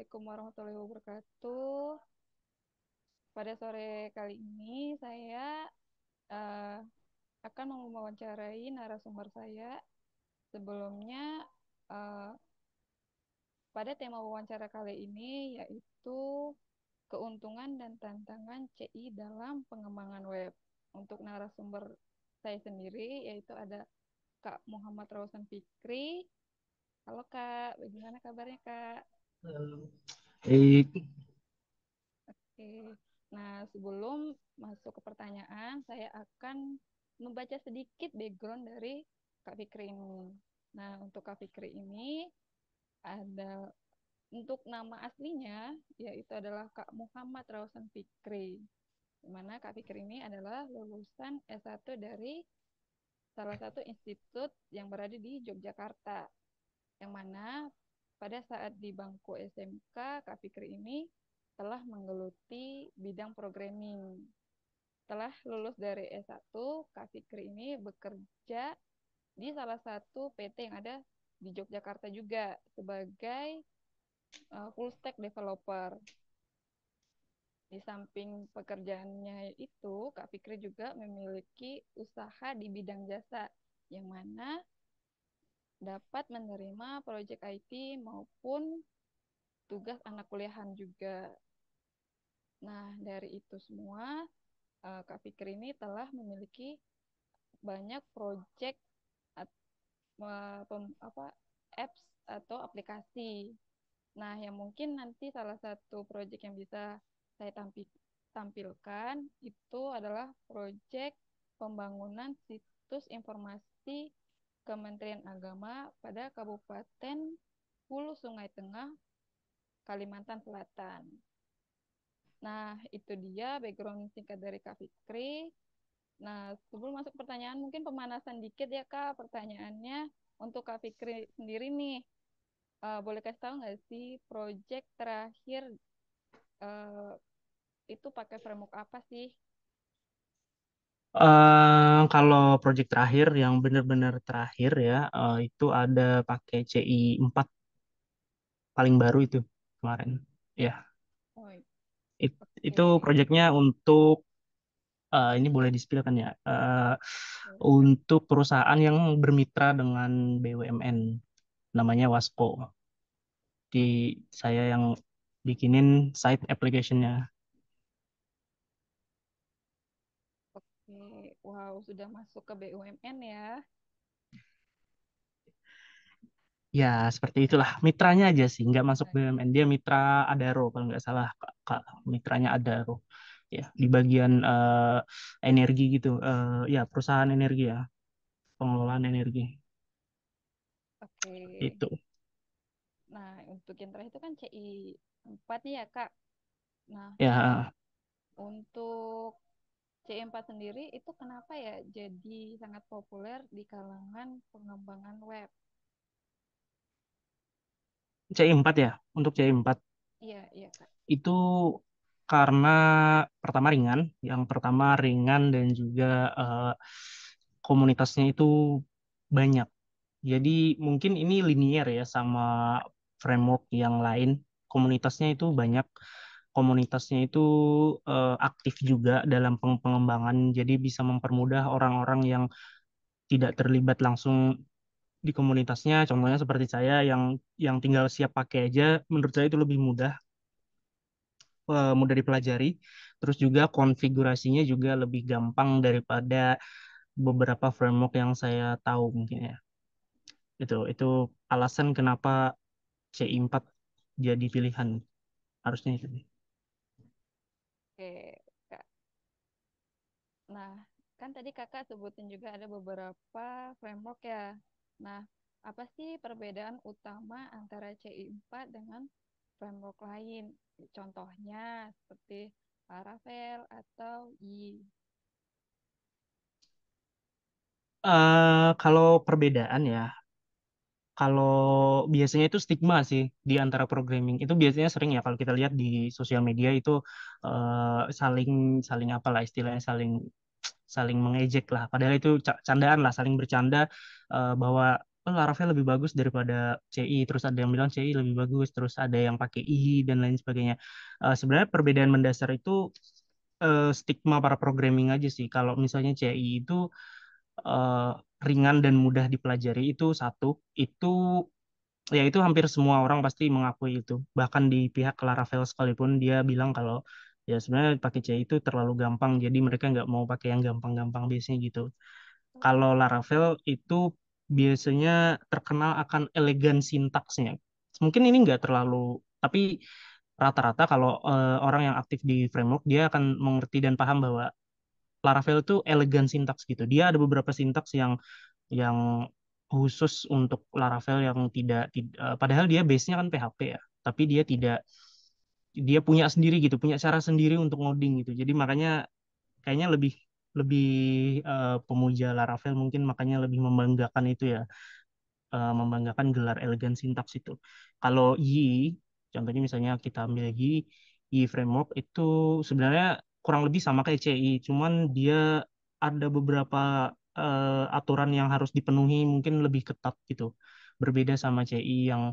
Assalamualaikum warahmatullahi wabarakatuh. Pada sore kali ini saya eh, akan mewawancarai narasumber saya. Sebelumnya, eh, pada tema wawancara kali ini yaitu keuntungan dan tantangan CI dalam pengembangan web. Untuk narasumber saya sendiri yaitu ada Kak Muhammad Rawsan Fikri. Halo Kak, bagaimana kabarnya Kak? Baik. Oke. Nah, sebelum masuk ke pertanyaan, saya akan membaca sedikit background dari Kak Fikri ini. Nah, untuk Kak Fikri ini ada untuk nama aslinya yaitu adalah Kak Muhammad Rawsan Fikri. Di mana Kak Fikri ini adalah lulusan S1 dari salah satu institut yang berada di Yogyakarta. Yang mana pada saat di bangku SMK, Kak Fikri ini telah menggeluti bidang programming. Setelah lulus dari S1, Kak Fikri ini bekerja di salah satu PT yang ada di Yogyakarta juga sebagai full stack developer. Di samping pekerjaannya itu, Kak Fikri juga memiliki usaha di bidang jasa, yang mana dapat menerima proyek IT maupun tugas anak kuliahan juga. Nah, dari itu semua, Kak Fikri ini telah memiliki banyak proyek apps atau aplikasi. Nah, yang mungkin nanti salah satu proyek yang bisa saya tampilkan itu adalah proyek pembangunan situs informasi Kementerian Agama pada Kabupaten Hulu Sungai Tengah, Kalimantan Selatan. Nah, itu dia background singkat dari Kak Fikri. Nah, sebelum masuk ke pertanyaan, mungkin pemanasan dikit ya Kak pertanyaannya. Untuk Kak Fikri sendiri nih, boleh kasih tahu nggak sih project terakhir eh, itu pakai framework apa sih? Kalau project terakhir yang benar-benar terakhir ya, itu ada pakai CI 4 paling baru itu kemarin. Ya, Oh, itu oke. projectnya untuk ini boleh di-spill kan ya, Boleh. untuk perusahaan yang bermitra dengan BUMN, namanya Wasco. Di saya yang bikinin site application-nya. Oke. Wow, sudah masuk ke BUMN ya. Ya, seperti itulah. Mitranya aja sih, nggak masuk Nah, BUMN. Dia mitra Adaro, kalau nggak salah, Kak. Kak. Mitranya Adaro. Ya, di bagian energi gitu. Ya, perusahaan energi ya, pengelolaan energi. oke. Itu. Nah, untuk yang terakhir itu kan CI 4 nih ya, Kak. Nah, Ya, untuk CI 4 sendiri itu kenapa ya jadi sangat populer di kalangan pengembangan web? CI 4 ya. Untuk CI 4 Iya, iya, Kak. itu karena pertama ringan. Yang pertama ringan dan juga eh, komunitasnya itu banyak. Jadi mungkin ini linear ya sama framework yang lain. Komunitasnya itu banyak, komunitasnya itu aktif juga dalam pengembangan. Jadi bisa mempermudah orang-orang yang tidak terlibat langsung di komunitasnya. Contohnya seperti saya yang tinggal siap pakai aja, menurut saya itu lebih mudah, mudah dipelajari. Terus juga konfigurasinya juga lebih gampang daripada beberapa framework yang saya tahu mungkin ya. Itu alasan kenapa CI 4 jadi pilihan harusnya itu. Oke, Kak. Nah, kan tadi Kakak sebutin juga ada beberapa framework ya. Nah, apa sih perbedaan utama antara CI 4 dengan framework lain? Contohnya seperti Laravel atau Y. Kalau perbedaan ya, kalau biasanya itu stigma sih di antara programming itu biasanya sering ya kalau kita lihat di sosial media itu saling saling apa lah istilahnya saling saling mengejek lah. Padahal itu candaan lah, saling bercanda bahwa oh, Laravel lebih bagus daripada CI, terus ada yang bilang CI lebih bagus, terus ada yang pakai I dan lain sebagainya. Sebenarnya perbedaan mendasar itu stigma para programming aja sih. Kalau misalnya CI itu eh, ringan dan mudah dipelajari itu satu, itu ya itu hampir semua orang pasti mengakui itu. Bahkan di pihak Laravel sekalipun dia bilang kalau ya sebenarnya pakai CI itu terlalu gampang, jadi mereka nggak mau pakai yang gampang-gampang biasanya gitu. Kalau Laravel itu biasanya terkenal akan elegan sintaksnya. Mungkin ini nggak terlalu, tapi rata-rata kalau orang yang aktif di framework dia akan mengerti dan paham bahwa Laravel itu elegan sintaks gitu. Dia ada beberapa sintaks yang khusus untuk Laravel yang padahal dia base-nya kan PHP ya, tapi dia punya sendiri gitu, punya cara sendiri untuk ngoding gitu. Jadi makanya kayaknya lebih lebih pemuja Laravel mungkin makanya lebih membanggakan itu ya, membanggakan gelar elegan sintaks itu. Kalau contohnya misalnya kita ambil Yi framework itu sebenarnya kurang lebih sama kayak CI, cuman dia ada beberapa aturan yang harus dipenuhi mungkin lebih ketat gitu. Berbeda sama CI yang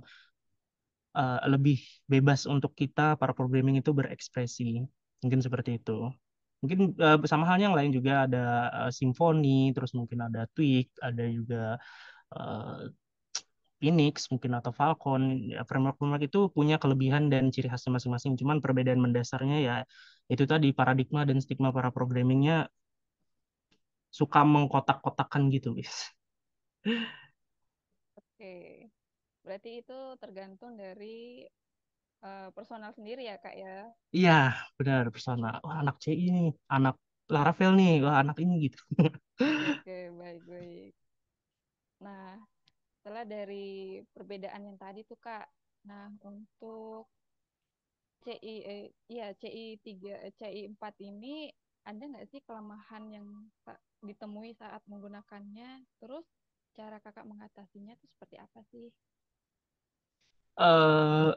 lebih bebas untuk kita para programming itu berekspresi. Mungkin seperti itu. Mungkin sama halnya yang lain juga ada Symfony, terus mungkin ada Twig, ada juga eh, Phoenix mungkin atau Falcon. Ya, framework-framework itu punya kelebihan dan ciri khasnya masing-masing. Cuman perbedaan mendasarnya ya itu tadi paradigma dan stigma para programmingnya suka mengkotak-kotakan gitu, guys. Oke, berarti itu tergantung dari personal sendiri ya Kak ya. Iya, benar persona. Wah, anak CI nih, anak Laravel nih, wah anak ini gitu. Oke, baik-baik. Nah, setelah dari perbedaan yang tadi tuh Kak, nah untuk CI, iya CI 4 ini ada nggak sih kelemahan yang ditemui saat menggunakannya? Terus cara Kakak mengatasinya itu seperti apa sih? eh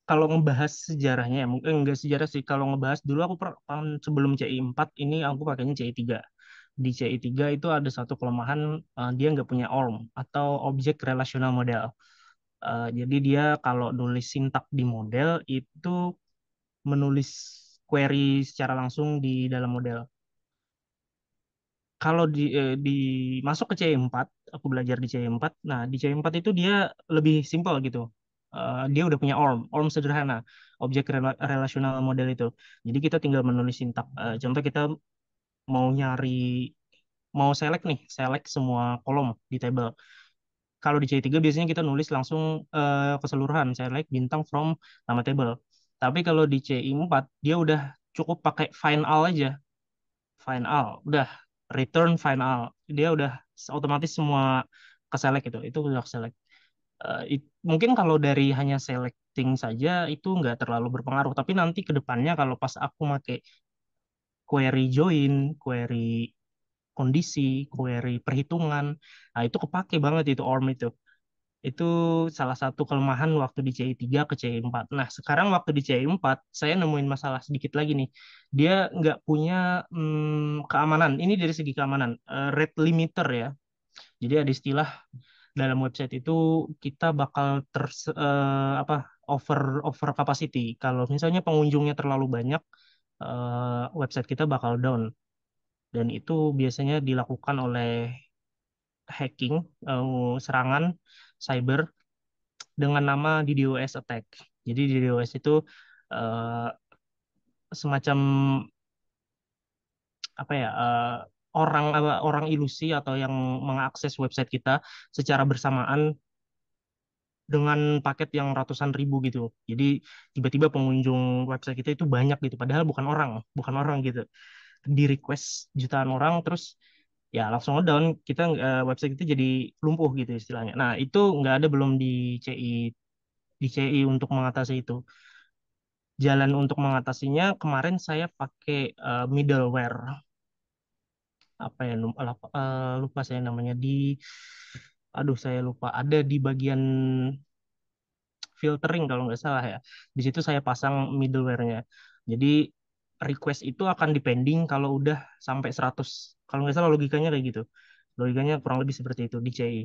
Kalau ngebahas sejarahnya ya, mungkin enggak sejarah sih. Kalau ngebahas dulu aku tahun sebelum CI 4 ini aku pakainya CI 3. Di CI 3 itu ada satu kelemahan, dia nggak punya ORM atau Object Relational Model. Jadi dia kalau nulis sintak di model itu menulis query secara langsung di dalam model. Kalau masuk ke CI 4, aku belajar di CI 4. Nah, di CI 4 itu dia lebih simpel gitu. Dia udah punya ORM sederhana, Object Relational Model itu. Jadi kita tinggal menulis sintak. Contoh kita mau nyari, mau select nih, select semua kolom di table. Kalau di CI 3 biasanya kita nulis langsung keseluruhan, select bintang from nama table. Tapi kalau di CI 4 dia udah cukup pakai find all aja, find all, udah return find all. Dia udah otomatis semua ke select itu udah ke select. Mungkin kalau dari hanya selecting saja itu nggak terlalu berpengaruh, tapi nanti ke depannya kalau pas aku pakai query join, query kondisi, query perhitungan, nah itu kepake banget itu ORM itu. Itu salah satu kelemahan waktu di CI 3 ke CI 4. Nah, sekarang waktu di CI 4, saya nemuin masalah sedikit lagi nih. Dia nggak punya keamanan. Ini dari segi keamanan. Rate limiter ya. Jadi ada istilah dalam website itu kita bakal apa over over capacity. Kalau misalnya pengunjungnya terlalu banyak, website kita bakal down. Dan itu biasanya dilakukan oleh hacking, serangan cyber dengan nama DDoS attack. Jadi DDoS itu eh, semacam apa ya, orang ilusi atau yang mengakses website kita secara bersamaan dengan paket yang ratusan ribu gitu. Jadi tiba-tiba pengunjung website kita itu banyak gitu, padahal bukan orang gitu. Di request jutaan orang terus ya langsung ngedown kita, website itu jadi lumpuh gitu istilahnya. Nah, itu nggak ada belum di CI untuk mengatasi itu. Jalan untuk mengatasinya kemarin saya pakai middleware, apa ya, lupa saya namanya, aduh saya lupa, ada di bagian filtering kalau nggak salah ya. Di situ saya pasang middleware-nya. Jadi request itu akan depending kalau udah sampai 100. Kalau nggak salah logikanya kayak gitu. Logikanya kurang lebih seperti itu di CI.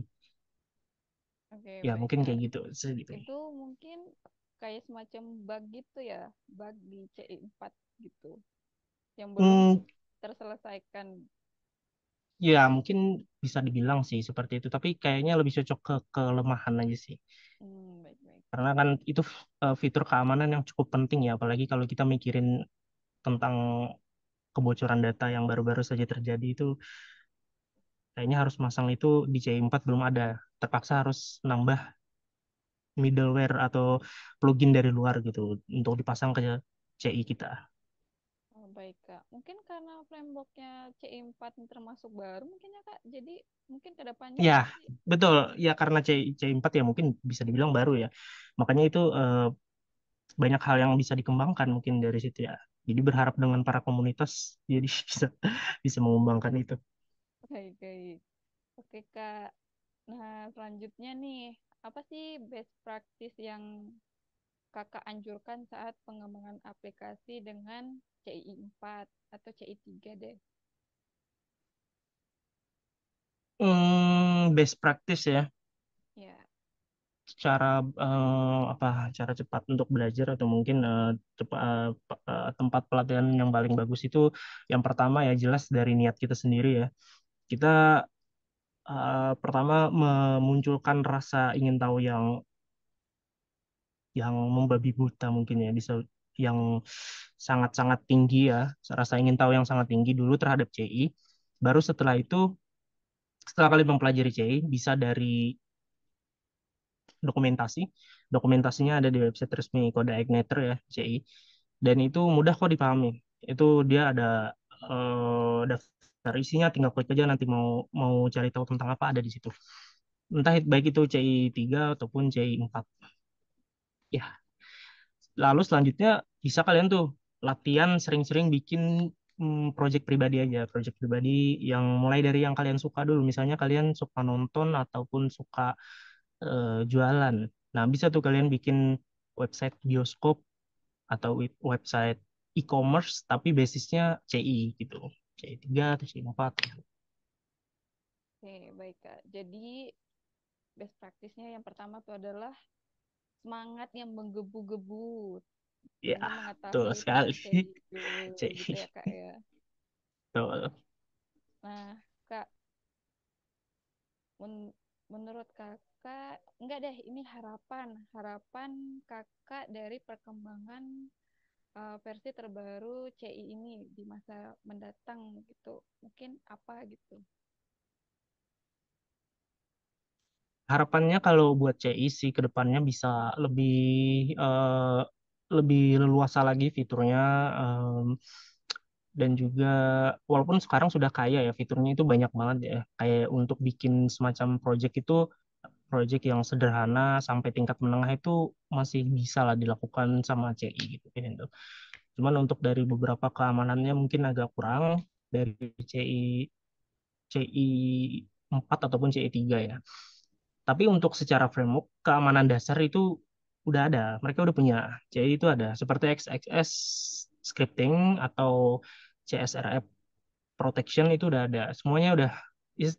Oke, Ya baik mungkin Kak. kayak gitu. Segitu. Itu mungkin kayak semacam bug gitu ya, bug di CI4 gitu, yang belum Hmm, terselesaikan. ya mungkin bisa dibilang sih seperti itu. Tapi kayaknya lebih cocok ke kelemahan aja sih. Baik-baik. Karena kan itu fitur keamanan yang cukup penting ya. Apalagi kalau kita mikirin tentang kebocoran data yang baru-baru saja terjadi itu kayaknya harus masang itu di CI4 belum ada. Terpaksa harus nambah middleware atau plugin dari luar gitu untuk dipasang ke CI kita. Oh, baik Kak. Mungkin karena frameworknya CI4 termasuk baru mungkin ya Kak. Jadi mungkin kedepannya Ya, pasti. betul. Ya karena CI4 ya mungkin bisa dibilang baru ya. Makanya itu banyak hal yang bisa dikembangkan mungkin dari situ ya. Jadi berharap dengan para komunitas jadi bisa bisa mengembangkan itu. Baik-baik. Oke Kak. Nah, selanjutnya nih, apa sih best practice yang Kakak anjurkan saat pengembangan aplikasi dengan CI4 atau CI3 deh? Best practice ya. Ya, Cara apa cara cepat untuk belajar atau mungkin tempat pelatihan yang paling bagus itu yang pertama ya jelas dari niat kita sendiri ya. Kita pertama memunculkan rasa ingin tahu yang membabi buta mungkin ya bisa yang sangat-sangat tinggi ya, rasa ingin tahu yang sangat tinggi dulu terhadap CI. Baru setelah itu setelah kalian mempelajari CI bisa dari dokumentasi. Dokumentasinya ada di website resmi Kode Igniter ya, CI. Dan itu mudah kok dipahami. Itu dia ada daftar isinya, tinggal klik aja nanti mau mau cari tahu tentang apa ada di situ. Entah baik itu CI 3 ataupun CI 4. Ya, lalu selanjutnya bisa kalian tuh latihan sering-sering bikin project pribadi aja, project pribadi yang mulai dari yang kalian suka dulu. Misalnya kalian suka nonton ataupun suka jualan. Nah, bisa tuh kalian bikin website bioskop atau website e-commerce tapi basisnya CI gitu. CI 3 atau CI 4. oke, baik Kak. Jadi best practice-nya yang pertama tuh adalah semangat yang menggebu-gebu Ya, ingin betul mengetahui sekali. tentang CI dulu gitu CI. ya Kak ya. Betul. Nah, Kak, menurut Kakak, enggak deh, ini harapan, harapan Kakak dari perkembangan versi terbaru CI ini di masa mendatang gitu. Mungkin apa gitu. Harapannya kalau buat CI sih ke depannya bisa lebih eh, lebih leluasa lagi fiturnya dan juga walaupun sekarang sudah kaya ya fiturnya itu banyak banget ya kayak untuk bikin semacam project itu project yang sederhana sampai tingkat menengah itu masih bisa lah dilakukan sama CI gitu gitu. Cuman untuk dari beberapa keamanannya mungkin agak kurang dari CI 4 ataupun CI 3 ya. Tapi untuk secara framework keamanan dasar itu udah ada. Mereka udah punya. CI itu ada seperti XXS scripting atau CSRF protection itu udah ada. Semuanya udah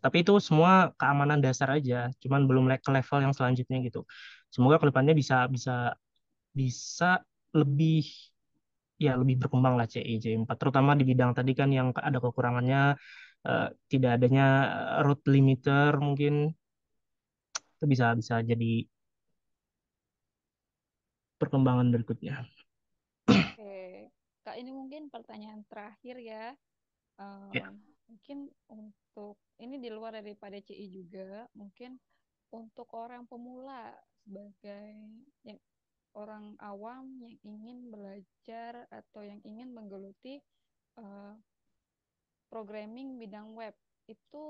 tapi itu semua keamanan dasar aja, cuman belum ke level yang selanjutnya gitu. Semoga ke depannya bisa bisa bisa lebih ya lebih berkembang lah CI 4 terutama di bidang tadi kan yang ada kekurangannya eh, tidak adanya root limiter mungkin itu bisa bisa jadi perkembangan berikutnya. Oke, Kak, ini mungkin pertanyaan terakhir ya. Ya. Mungkin untuk ini di luar daripada CI juga, mungkin untuk orang pemula sebagai yang orang awam yang ingin belajar atau yang ingin menggeluti eh, programming bidang web itu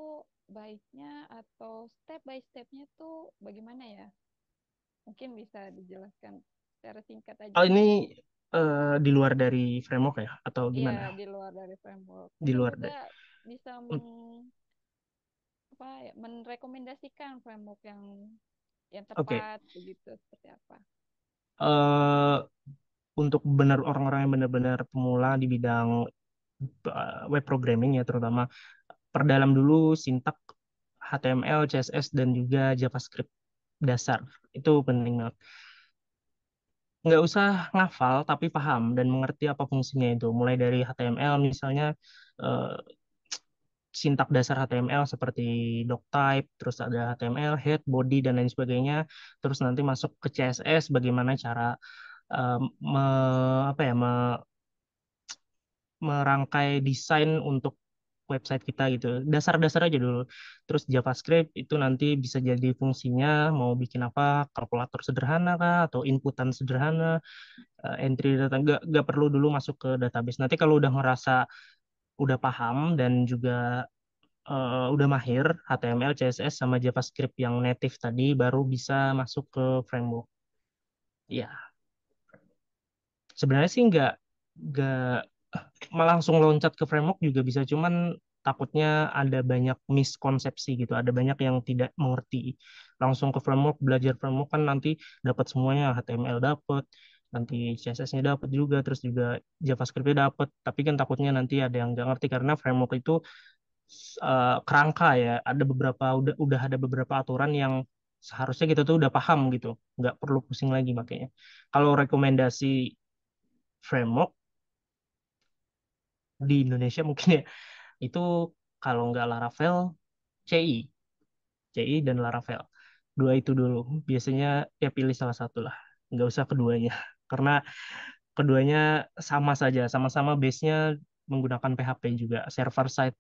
baiknya atau step by stepnya tuh bagaimana ya? Mungkin bisa dijelaskan secara singkat aja Oh Kak. ini di luar dari framework ya atau Iya, gimana? di luar dari framework. Di Mungkin luar juga dari bisa apa ya, merekomendasikan framework yang Oke. tepat begitu seperti apa. Eh, untuk benar orang-orang yang benar-benar pemula di bidang web programming ya terutama perdalam dulu sintak HTML, CSS dan juga JavaScript dasar. Itu penting banget. Nggak usah ngafal tapi paham dan mengerti apa fungsinya itu. Mulai dari HTML misalnya eh, sintak dasar HTML seperti doctype, terus ada HTML, head, body dan lain sebagainya. Terus nanti masuk ke CSS bagaimana cara eh, apa ya merangkai desain untuk website kita gitu. Dasar-dasar aja dulu. Terus JavaScript itu nanti bisa jadi fungsinya mau bikin apa, kalkulator sederhana kah atau inputan sederhana, entry data nggak perlu dulu masuk ke database. Nanti kalau udah ngerasa udah paham dan juga udah mahir HTML, CSS sama JavaScript yang native tadi baru bisa masuk ke framework. Ya, sebenarnya sih nggak langsung loncat ke framework juga bisa, cuman takutnya ada banyak miskonsepsi gitu, ada banyak yang tidak mengerti. Langsung ke framework, belajar framework kan nanti dapat semuanya, HTML dapat, nanti CSS-nya dapat juga, terus juga JavaScript-nya dapat. Tapi kan takutnya nanti ada yang nggak ngerti karena framework itu kerangka ya, ada beberapa udah ada beberapa aturan yang seharusnya kita tuh udah paham gitu, nggak perlu pusing lagi makanya. Kalau rekomendasi framework di Indonesia mungkin ya itu kalau nggak Laravel, CI, CI dan Laravel. Dua itu dulu. Biasanya ya pilih salah satu lah. Nggak usah keduanya. Karena keduanya sama saja, sama-sama base-nya menggunakan PHP juga, server side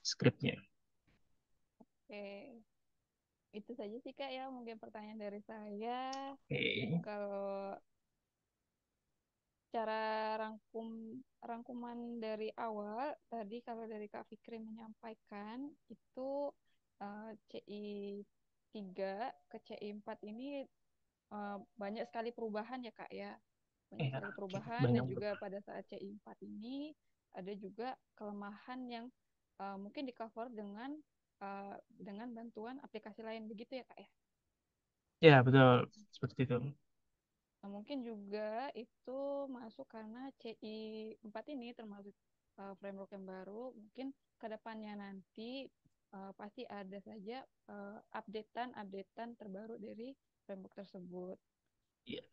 script-nya. Oke, itu saja sih Kak ya mungkin pertanyaan dari saya. Oke. Kalau cara rangkuman dari awal tadi kalau dari Kak Fikri menyampaikan itu CI 3 ke CI 4 ini banyak sekali perubahan ya Kak ya. Banyak Ya, sekali perubahan dan banyak juga berubah. pada saat CI 4 ini ada juga kelemahan yang mungkin di cover dengan bantuan aplikasi lain begitu ya Kak ya. Ya, betul. Seperti itu. Nah, mungkin juga itu masuk karena CI 4 ini termasuk framework yang baru. Mungkin ke depannya nanti pasti ada saja updatean terbaru dari framework tersebut. Iya.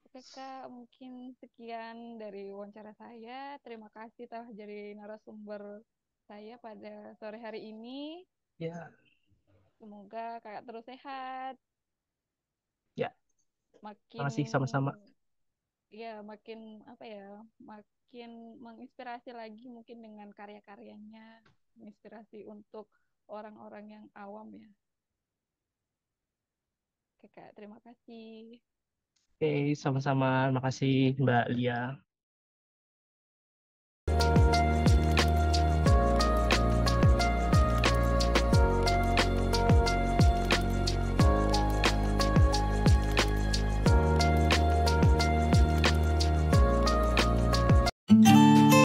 Oke Kak, mungkin sekian dari wawancara saya. Terima kasih telah jadi narasumber saya pada sore hari ini. Ya, Semoga Kakak terus sehat, ya. makin Makasih sama-sama. makin apa ya, makin menginspirasi lagi mungkin dengan karya-karyanya, menginspirasi untuk orang-orang yang awam ya. Oke Kak, terima kasih. Oke, sama-sama. Makasih Mbak Lia.